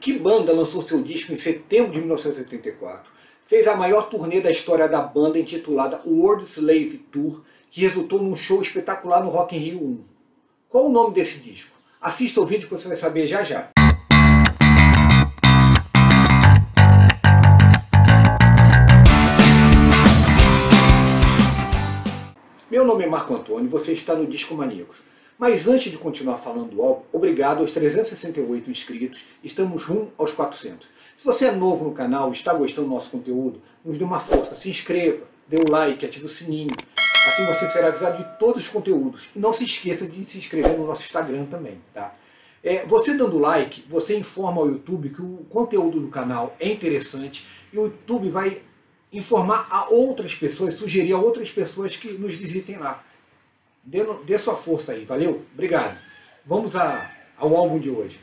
Que banda lançou seu disco em setembro de 1984, fez a maior turnê da história da banda intitulada World Slave Tour, que resultou num show espetacular no Rock in Rio 1. Qual o nome desse disco? Assista o vídeo que você vai saber já já. Meu nome é Marco Antônio e você está no Disco Maníacos. Mas antes de continuar falando do álbum, obrigado aos 368 inscritos, estamos rumo aos 400. Se você é novo no canal e está gostando do nosso conteúdo, nos dê uma força, se inscreva, dê o like, ative o sininho, assim você será avisado de todos os conteúdos. E não se esqueça de se inscrever no nosso Instagram também, tá? Você dando like, você informa ao YouTube que o conteúdo do canal é interessante e o YouTube vai informar a outras pessoas, sugerir a outras pessoas que nos visitem lá. Dê sua força aí, valeu? Obrigado. Vamos ao álbum de hoje.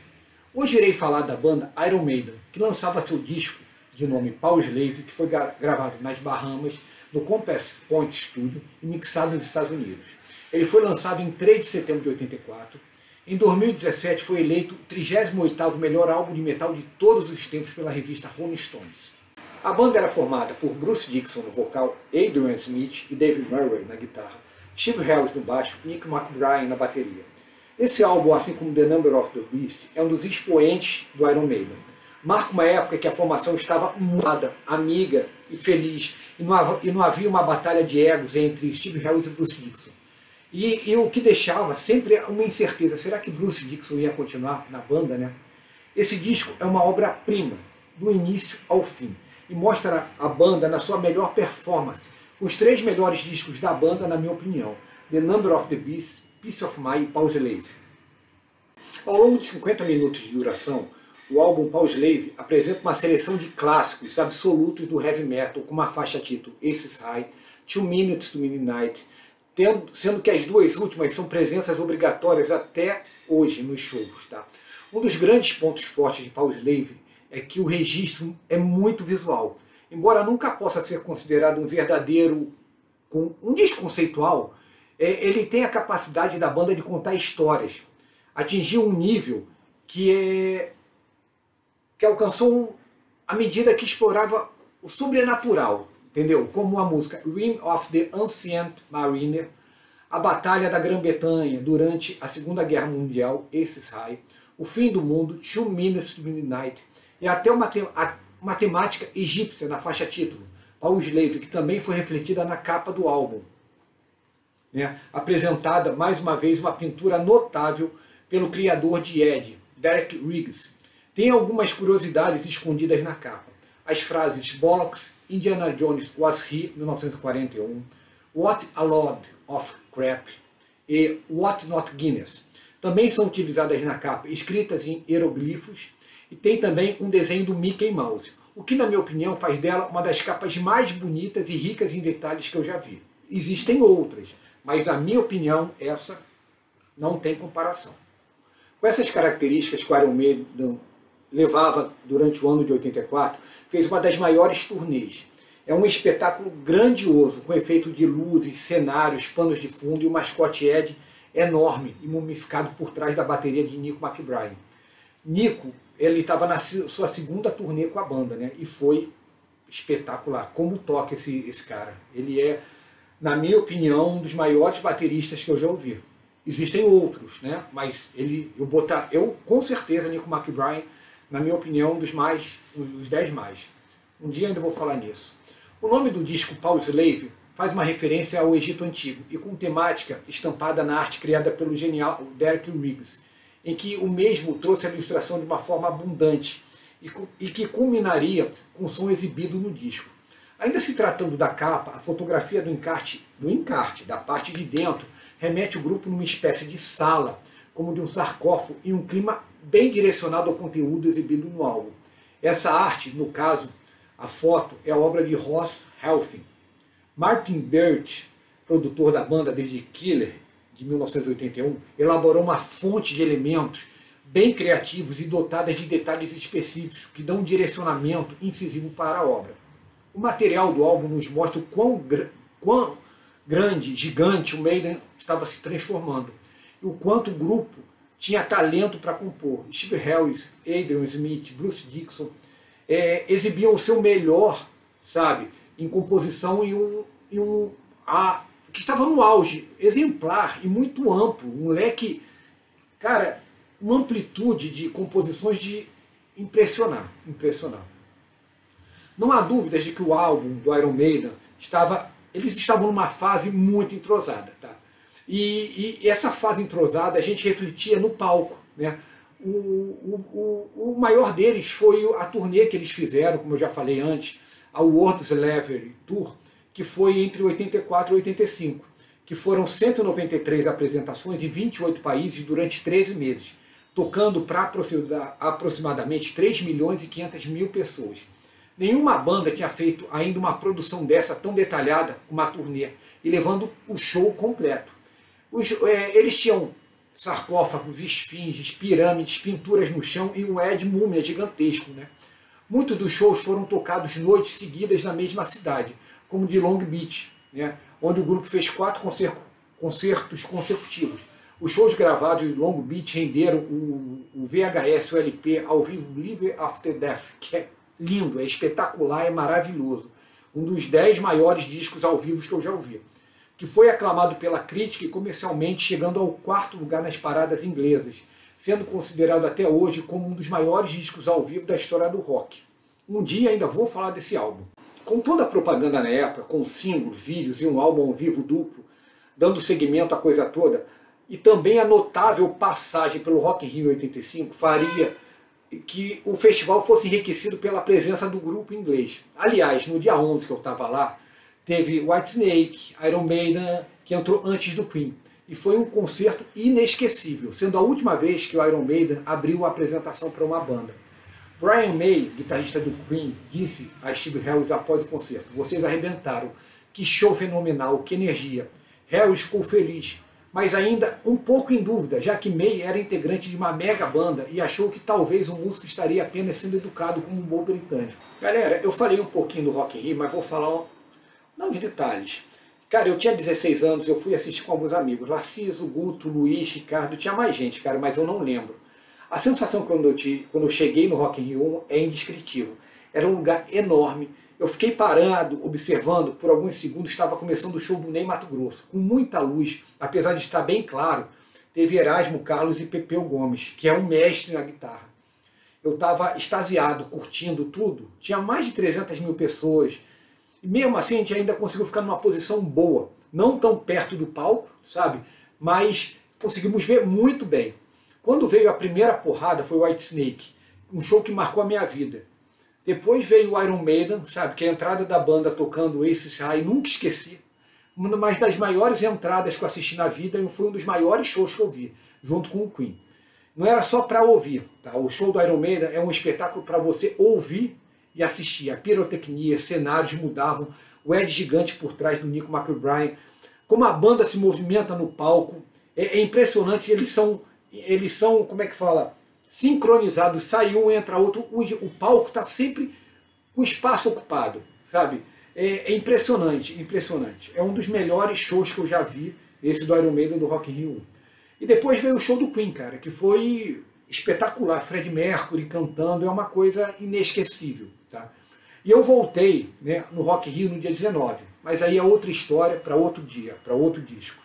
Hoje irei falar da banda Iron Maiden, que lançava seu disco de nome Powerslave, que foi gravado nas Bahamas, no Compass Point Studio e mixado nos Estados Unidos. Ele foi lançado em 3 de setembro de 84. Em 2017 foi eleito o 38º melhor álbum de metal de todos os tempos pela revista Rolling Stones. A banda era formada por Bruce Dickinson no vocal, Adrian Smith e Dave Murray na guitarra, Steve Harris no baixo e Nick McBride na bateria. Esse álbum, assim como The Number of the Beast, é um dos expoentes do Iron Maiden. Marca uma época que a formação estava mudada, amiga e feliz, e não havia uma batalha de egos entre Steve Harris e Bruce Dickinson. E o que deixava sempre uma incerteza, será que Bruce Dickinson ia continuar na banda, né? Esse disco é uma obra-prima, do início ao fim, e mostra a banda na sua melhor performance, com os 3 melhores discos da banda, na minha opinião: The Number of the Beast, Piece of Mind e Powerslave. Ao longo de 50 minutos de duração, o álbum Powerslave apresenta uma seleção de clássicos absolutos do heavy metal, com uma faixa título Aces High, 2 Minutes to Midnight, sendo que as duas últimas são presenças obrigatórias até hoje nos shows. Tá? Um dos grandes pontos fortes de Powerslave é que o registro é muito visual. Embora nunca possa ser considerado um verdadeiro, um disco conceitual, ele tem a capacidade da banda de contar histórias. Atingiu um nível que alcançou a medida que explorava o sobrenatural, entendeu? Como a música Rim of the Ancient Mariner, a Batalha da Grã-Bretanha durante a Segunda Guerra Mundial, Aces High, O Fim do Mundo, 2 Minutes to Midnight, e até uma temática egípcia na faixa título, Powerslave, que também foi refletida na capa do álbum. Apresentada mais uma vez uma pintura notável pelo criador de Ed, Derek Riggs. Tem algumas curiosidades escondidas na capa. As frases Bollocks, Indiana Jones Was He, 1941, What a Load of Crap e What Not Guinness. Também são utilizadas na capa, escritas em hieroglifos, e tem também um desenho do Mickey Mouse, o que na minha opinião faz dela uma das capas mais bonitas e ricas em detalhes que eu já vi. Existem outras, mas na minha opinião essa não tem comparação. Com essas características que o Iron Maiden levava durante o ano de 84, fez uma das maiores turnês. É um espetáculo grandioso, com efeito de luzes, cenários, panos de fundo e o mascote Ed enorme e mumificado por trás da bateria de Nick McBride. Nico, ele estava na sua segunda turnê com a banda, né? E foi espetacular. Como toca esse cara. Ele é, na minha opinião, um dos maiores bateristas que eu já ouvi. Existem outros, né? Mas eu com certeza, Nick McBride, na minha opinião, um dos 10 mais. Um dia ainda vou falar nisso. O nome do disco Powerslave faz uma referência ao Egito Antigo e com temática estampada na arte criada pelo genial Derek Riggs, em que o mesmo trouxe a ilustração de uma forma abundante e que culminaria com o som exibido no disco. Ainda se tratando da capa, a fotografia do encarte, da parte de dentro, remete o grupo numa espécie de sala, como de um sarcófago, em um clima bem direcionado ao conteúdo exibido no álbum. Essa arte, no caso, a foto, é a obra de Ross Halfin. Martin Birch, produtor da banda desde Killer, de 1981, elaborou uma fonte de elementos bem criativos e dotadas de detalhes específicos que dão um direcionamento incisivo para a obra. O material do álbum nos mostra o quão grande, gigante o Maiden estava se transformando e o quanto o grupo tinha talento para compor. Steve Harris, Adrian Smith, Bruce Dickinson exibiam o seu melhor, sabe, em composição que estava no auge, exemplar e muito amplo, um leque, cara, uma amplitude de composições de impressionar. Não há dúvidas de que o álbum do Iron Maiden eles estavam numa fase muito entrosada, tá? E essa fase entrosada a gente refletia no palco, né? O maior deles foi a turnê que eles fizeram, como eu já falei antes, a World Slavery Tour, que foi entre 84 e 85, que foram 193 apresentações em 28 países durante 13 meses, tocando para aproximadamente 3 milhões e 500 mil pessoas. Nenhuma banda tinha feito ainda uma produção dessa tão detalhada, uma turnê, e levando o show completo. Eles tinham sarcófagos, esfinges, pirâmides, pinturas no chão e um Ed múmia gigantesco, né? Muitos dos shows foram tocados noites seguidas na mesma cidade, como de Long Beach, né? Onde o grupo fez 4 concertos consecutivos. Os shows gravados de Long Beach renderam o VHS, o LP ao vivo Live After Death, que é lindo, é espetacular, é maravilhoso. Um dos 10 maiores discos ao vivo que eu já ouvi, que foi aclamado pela crítica e comercialmente chegando ao 4º lugar nas paradas inglesas, sendo considerado até hoje como um dos maiores discos ao vivo da história do rock. Um dia ainda vou falar desse álbum. Com toda a propaganda na época, com símbolos, vídeos e um álbum ao vivo duplo, dando seguimento à coisa toda, e também a notável passagem pelo Rock in Rio 85 faria que o festival fosse enriquecido pela presença do grupo inglês. Aliás, no dia 11 que eu estava lá, teve Whitesnake, Iron Maiden, que entrou antes do Queen. E foi um concerto inesquecível, sendo a última vez que o Iron Maiden abriu a apresentação para uma banda. Brian May, guitarrista do Queen, disse a Steve Harris após o concerto: "Vocês arrebentaram, que show fenomenal, que energia." Harris ficou feliz, mas ainda um pouco em dúvida, já que May era integrante de uma mega banda e achou que talvez o músico estaria apenas sendo educado como um bom britânico. Galera, eu falei um pouquinho do Rock in Rio, mas vou falar uns detalhes. Cara, eu tinha 16 anos, eu fui assistir com alguns amigos, Narciso, Guto, Luiz, Ricardo, tinha mais gente, cara, mas eu não lembro. A sensação quando eu cheguei no Rock in Rio é indescritível. Era um lugar enorme. Eu fiquei parado, observando, por alguns segundos estava começando o show do Ney Matogrosso, com muita luz, apesar de estar bem claro. Teve Erasmo Carlos e Pepeu Gomes, que é um mestre na guitarra. Eu estava extasiado, curtindo tudo. Tinha mais de 300 mil pessoas. E mesmo assim a gente ainda conseguiu ficar numa posição boa. Não tão perto do palco, sabe? Mas conseguimos ver muito bem. Quando veio a primeira porrada foi o Whitesnake, um show que marcou a minha vida. Depois veio o Iron Maiden, sabe, que a entrada da banda tocando Aces High, nunca esqueci. Uma das maiores entradas que eu assisti na vida e foi um dos maiores shows que eu vi, junto com o Queen. Não era só para ouvir, tá? O show do Iron Maiden é um espetáculo para você ouvir e assistir. A pirotecnia, cenários mudavam, o Ed gigante por trás do Nico McBride, como a banda se movimenta no palco, é impressionante, eles são, como é que fala, sincronizados, sai um, entra outro, o palco está sempre com espaço ocupado, sabe? É impressionante, impressionante. É um dos melhores shows que eu já vi, esse do Iron Maiden do Rock in Rio. E depois veio o show do Queen, cara, que foi espetacular, Freddie Mercury cantando, é uma coisa inesquecível, tá? E eu voltei, né, no Rock in Rio no dia 19, mas aí é outra história para outro dia, para outro disco.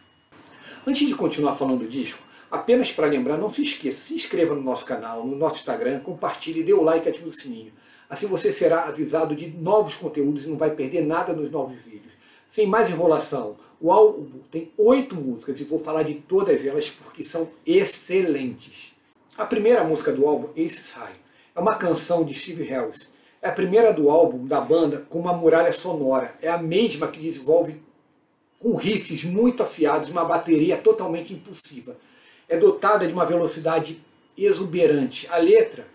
Antes de continuar falando do disco, apenas para lembrar, não se esqueça, se inscreva no nosso canal, no nosso Instagram, compartilhe, dê o like e ative o sininho. Assim você será avisado de novos conteúdos e não vai perder nada nos novos vídeos. Sem mais enrolação, o álbum tem 8 músicas e vou falar de todas elas porque são excelentes. A primeira música do álbum, Aces High, é uma canção de Steve Harris. É a primeira do álbum da banda com uma muralha sonora. É a mesma que desenvolve com riffs muito afiados e uma bateria totalmente impulsiva. É dotada de uma velocidade exuberante. A letra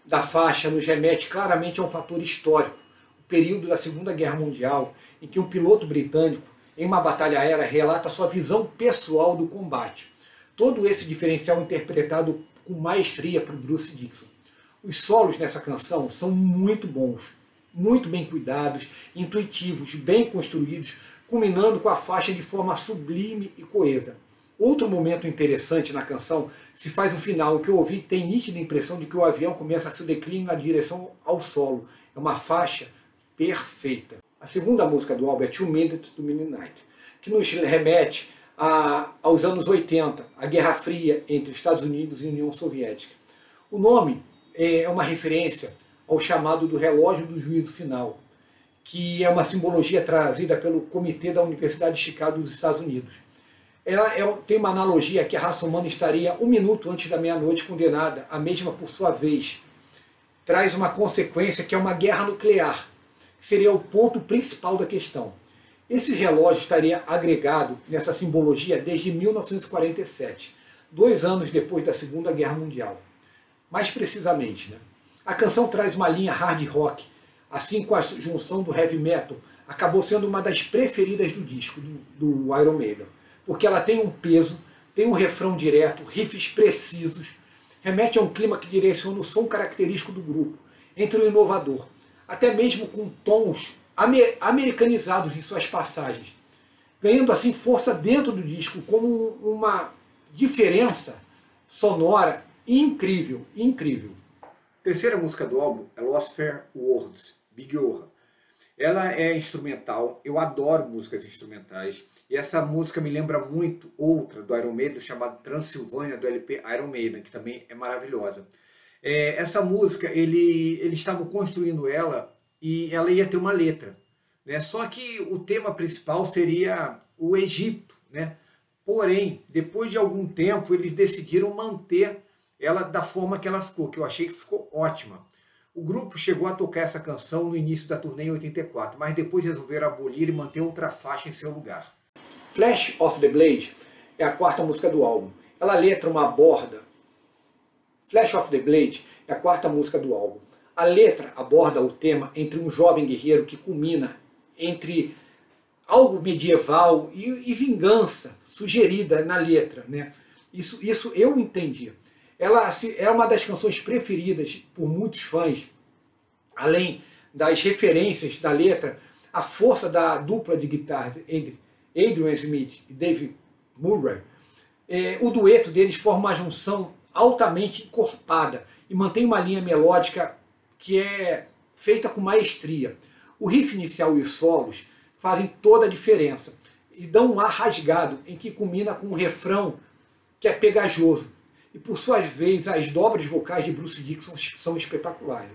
da faixa nos remete claramente a um fator histórico, o período da Segunda Guerra Mundial, em que um piloto britânico, em uma batalha aérea, relata sua visão pessoal do combate. Todo esse diferencial interpretado com maestria por Bruce Dickinson. Os solos nessa canção são muito bons, muito bem cuidados, intuitivos, bem construídos, culminando com a faixa de forma sublime e coesa. Outro momento interessante na canção se faz o final, que eu ouvi tem nítida impressão de que o avião começa a seu declínio na direção ao solo. É uma faixa perfeita. A segunda música do álbum é 2 Minutes to Midnight, que nos remete aos anos 80, a Guerra Fria entre Estados Unidos e União Soviética. O nome é uma referência ao chamado do relógio do juízo final, que é uma simbologia trazida pelo Comitê da Universidade de Chicago dos Estados Unidos. Ela tem uma analogia que a raça humana estaria 1 minuto antes da meia-noite condenada, a mesma por sua vez. Traz uma consequência que é uma guerra nuclear, que seria o ponto principal da questão. Esse relógio estaria agregado nessa simbologia desde 1947, 2 anos depois da Segunda Guerra Mundial. Mais precisamente, né? A canção traz uma linha hard rock, assim com a junção do heavy metal, acabou sendo uma das preferidas do disco, do Iron Maiden, porque ela tem um peso, tem um refrão direto, riffs precisos, remete a um clima que direciona o som característico do grupo, entre o inovador, até mesmo com tons americanizados em suas passagens, ganhando assim força dentro do disco como uma diferença sonora incrível, incrível. A terceira música do álbum é Lost Fair Words, Big Orra. Ela é instrumental, eu adoro músicas instrumentais, e essa música me lembra muito outra do Iron Maiden, chamada Transilvânia, do LP Iron Maiden, que também é maravilhosa. Essa música, eles estavam construindo ela, e ela ia ter uma letra, né? Só que o tema principal seria o Egito, né? Porém, depois de algum tempo, eles decidiram manter ela da forma que ela ficou, que eu achei que ficou ótima. O grupo chegou a tocar essa canção no início da turnê em 84, mas depois resolveram abolir e manter outra faixa em seu lugar. Flash of the Blade é a quarta música do álbum. Ela letra uma aborda. Flash of the Blade é a quarta música do álbum. A letra aborda o tema entre um jovem guerreiro que culmina entre algo medieval e vingança sugerida na letra, né? Isso eu entendi. Ela é uma das canções preferidas por muitos fãs, além das referências da letra, a força da dupla de guitarra entre Adrian Smith e Dave Murray. O dueto deles forma uma junção altamente encorpada e mantém uma linha melódica que é feita com maestria. O riff inicial e os solos fazem toda a diferença e dão um ar rasgado em que culmina com um refrão que é pegajoso. E por sua vez, as dobras vocais de Bruce Dickinson são espetaculares.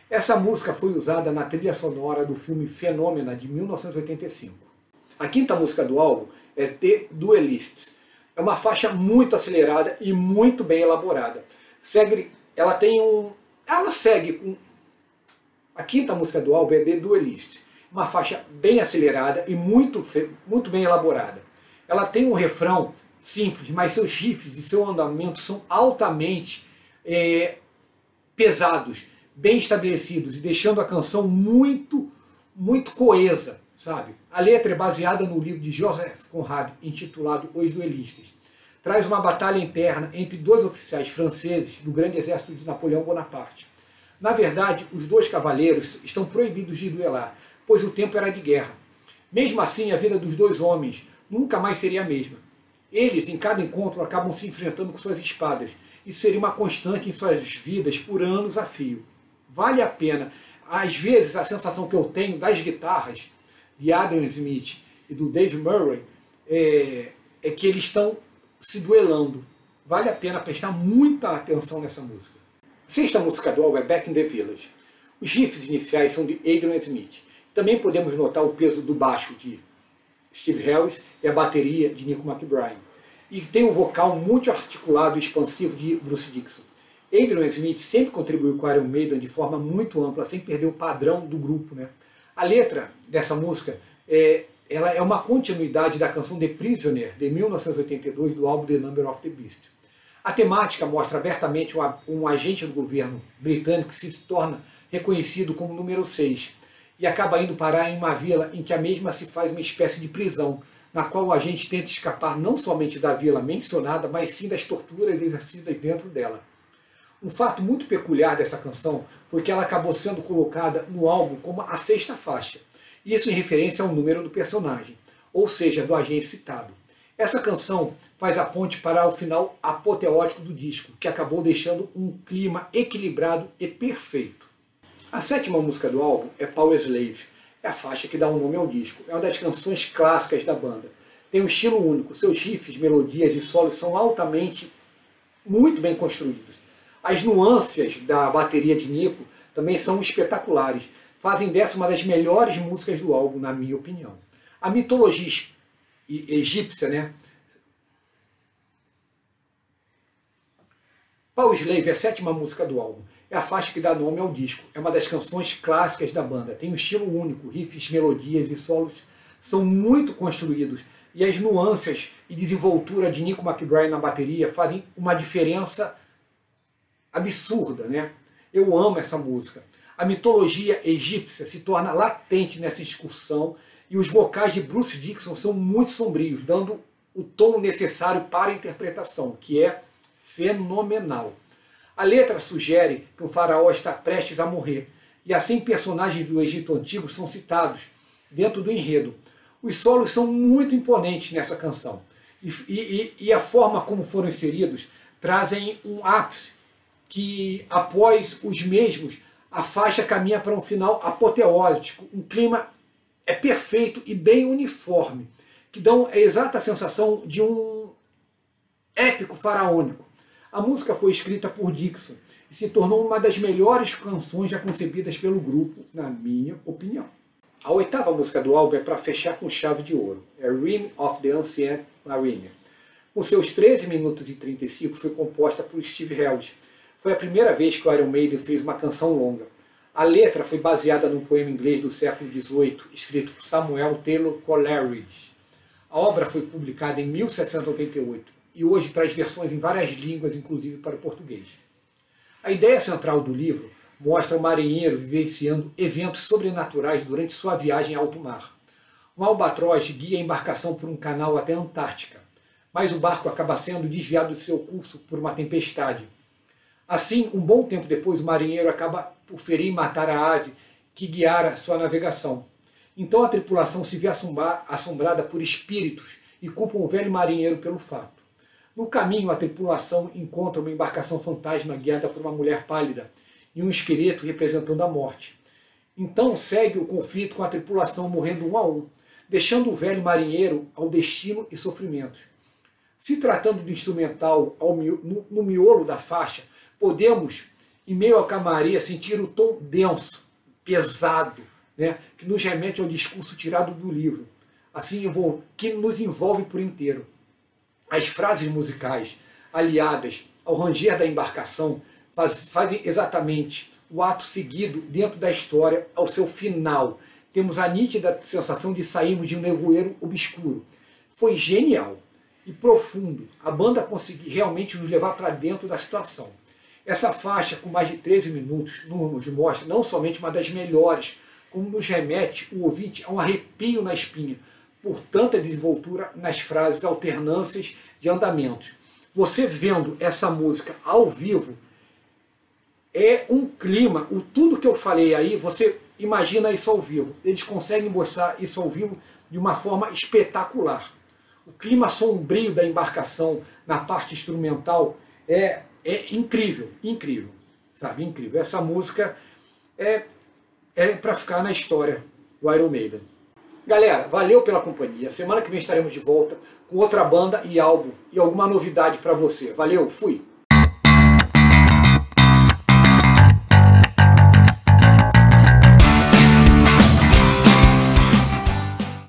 Essa música foi usada na trilha sonora do filme Fenômena, de 1985. A quinta música do álbum é The Duelists. É uma faixa muito acelerada e muito bem elaborada. A quinta música do álbum é The Duelists. Uma faixa bem acelerada e muito bem elaborada. Ela tem um refrão simples, mas seus riffs e seu andamento são altamente pesados, bem estabelecidos e deixando a canção muito coesa, sabe? A letra é baseada no livro de Joseph Conrad, intitulado Os Duelistas. Traz uma batalha interna entre 2 oficiais franceses do grande exército de Napoleão Bonaparte. Na verdade, os 2 cavaleiros estão proibidos de duelar, pois o tempo era de guerra. Mesmo assim, a vida dos 2 homens nunca mais seria a mesma. Eles, em cada encontro, acabam se enfrentando com suas espadas. Isso seria uma constante em suas vidas por anos a fio. Vale a pena. Às vezes, a sensação que eu tenho das guitarras de Adrian Smith e do Dave Murray é que eles estão se duelando. Vale a pena prestar muita atenção nessa música. A sexta música do álbum é Back in the Village. Os riffs iniciais são de Adrian Smith. Também podemos notar o peso do baixo de Steve Harris e a bateria de Nico McBride. E tem um vocal muito articulado e expansivo de Bruce Dickinson. Adrian Smith sempre contribuiu com Iron Maiden de forma muito ampla, sem perder o padrão do grupo, né? A letra dessa música ela é uma continuidade da canção The Prisoner, de 1982, do álbum The Number of the Beast. A temática mostra abertamente um agente do governo britânico que se torna reconhecido como número 6 e acaba indo parar em uma vila em que a mesma se faz uma espécie de prisão, na qual o agente tenta escapar não somente da vila mencionada, mas sim das torturas exercidas dentro dela. Um fato muito peculiar dessa canção foi que ela acabou sendo colocada no álbum como a 6ª faixa, isso em referência ao número do personagem, ou seja, do agente citado. Essa canção faz a ponte para o final apoteótico do disco, que acabou deixando um clima equilibrado e perfeito. A sétima música do álbum é Power Slave, é a faixa que dá o nome ao disco. É uma das canções clássicas da banda. Tem um estilo único, seus riffs, melodias e solos são altamente, muito bem construídos. As nuances da bateria de Nico também são espetaculares, fazem dessa uma das melhores músicas do álbum, na minha opinião. A mitologia egípcia, né? Power Slave é a sétima música do álbum. É a faixa que dá nome ao disco. É uma das canções clássicas da banda. Tem um estilo único, riffs, melodias e solos são muito construídos. E as nuances e desenvoltura de Nico McBrain na bateria fazem uma diferença absurda, né? Eu amo essa música. A mitologia egípcia se torna latente nessa excursão e os vocais de Bruce Dickinson são muito sombrios, dando o tom necessário para a interpretação, que é fenomenal. A letra sugere que o faraó está prestes a morrer, e assim personagens do Egito Antigo são citados dentro do enredo. Os solos são muito imponentes nessa canção, e a forma como foram inseridos trazem um ápice, que após os mesmos, a faixa caminha para um final apoteótico, um clima perfeito e bem uniforme, que dão a exata sensação de um épico faraônico. A música foi escrita por Dixon e se tornou uma das melhores canções já concebidas pelo grupo, na minha opinião. A oitava música do álbum é para fechar com chave de ouro, é Rime of the Ancient Mariner. Com seus 13 minutos e 35, foi composta por Steve Eldridge. Foi a primeira vez que o Iron Maiden fez uma canção longa. A letra foi baseada num poema inglês do século XVIII, escrito por Samuel Taylor Coleridge. A obra foi publicada em 1788 e hoje traz versões em várias línguas, inclusive para o português. A ideia central do livro mostra o marinheiro vivenciando eventos sobrenaturais durante sua viagem a alto mar. Um albatroz guia a embarcação por um canal até a Antártica, mas o barco acaba sendo desviado de seu curso por uma tempestade. Assim, um bom tempo depois, o marinheiro acaba por ferir e matar a ave que guiara sua navegação. Então a tripulação se vê assombrada por espíritos e culpam o velho marinheiro pelo fato. No caminho, a tripulação encontra uma embarcação fantasma guiada por uma mulher pálida e um esqueleto representando a morte. Então segue o conflito com a tripulação morrendo um a um, deixando o velho marinheiro ao destino e sofrimentos. Se tratando do instrumental no miolo da faixa, podemos, em meio à calmaria, sentir o tom denso, pesado, né, que nos remete ao discurso tirado do livro, assim que nos envolve por inteiro. As frases musicais, aliadas ao ranger da embarcação, fazem exatamente o ato seguido dentro da história ao seu final. Temos a nítida sensação de sairmos de um nevoeiro obscuro. Foi genial e profundo. A banda conseguiu realmente nos levar para dentro da situação. Essa faixa, com mais de 13 minutos, nos mostra não somente uma das melhores, como nos remete o ouvinte a um arrepio na espinha, por tanta desenvoltura nas frases, alternâncias de andamentos. Você vendo essa música ao vivo, é um clima, tudo que eu falei aí, você imagina isso ao vivo. Eles conseguem mostrar isso ao vivo de uma forma espetacular. O clima sombrio da embarcação na parte instrumental é incrível, incrível, sabe, incrível. Essa música é para ficar na história do Iron Maiden. Galera, valeu pela companhia. Semana que vem estaremos de volta com outra banda e álbum e alguma novidade para você. Valeu, fui!